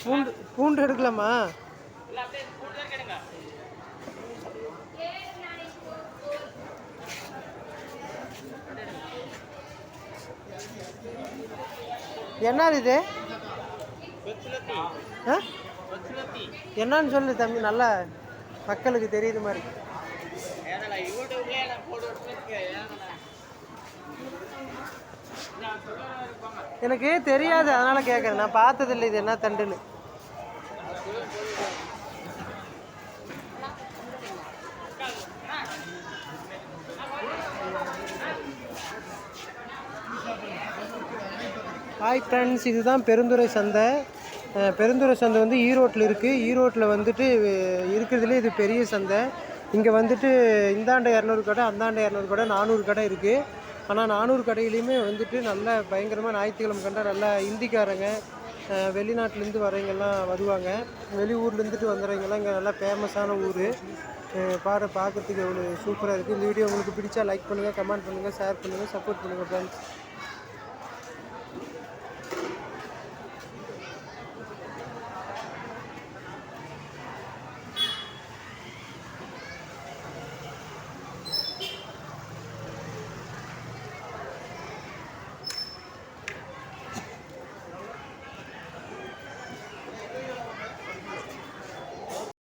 பூண்டு பூண்டு எடுக்கலாமா? என்னது இது? என்னன்னு சொல்லு தம்பி, நல்லா மக்களுக்கு தெரியுது மாதிரி. எனக்கு தெரியாது, அதனால கேட்குறேன். நான் பார்த்ததில்லை இது என்ன தண்டுன்னு. ஹாய் ஃப்ரெண்ட்ஸ், இதுதான் பெருந்துறை சந்தை. பெருந்துறை சந்தை வந்து ஈரோட்டில் இருக்குது. ஈரோட்டில் வந்துட்டு இருக்கிறதுலே இது பெரிய சந்தை. இங்கே வந்துட்டு இந்தாண்ட 200 கடை, அந்தாண்ட 200 கடை, 400 கடை இருக்குது. ஆனால் 400 கடையிலையுமே வந்துட்டு நல்ல பயங்கரமாக ஞாயிற்றுக்கிழமை கண்டால் நல்லா ஹிந்திக்காரங்க, வெளிநாட்டிலேருந்து வரவங்கெல்லாம் வருவாங்க. வெளியூர்லேருந்துட்டு வந்துடுறவங்கெல்லாம் இங்கே நல்லா ஃபேமஸான ஊர். பார்க்குறதுக்கு எவ்வளோ சூப்பராக இருக்குது. இந்த வீடியோ உங்களுக்கு பிடிச்சா லைக் பண்ணுங்கள், கமெண்ட் பண்ணுங்கள், ஷேர் பண்ணுங்கள், சப்போர்ட் பண்ணுங்கள் ஃப்ரெண்ட்ஸ்.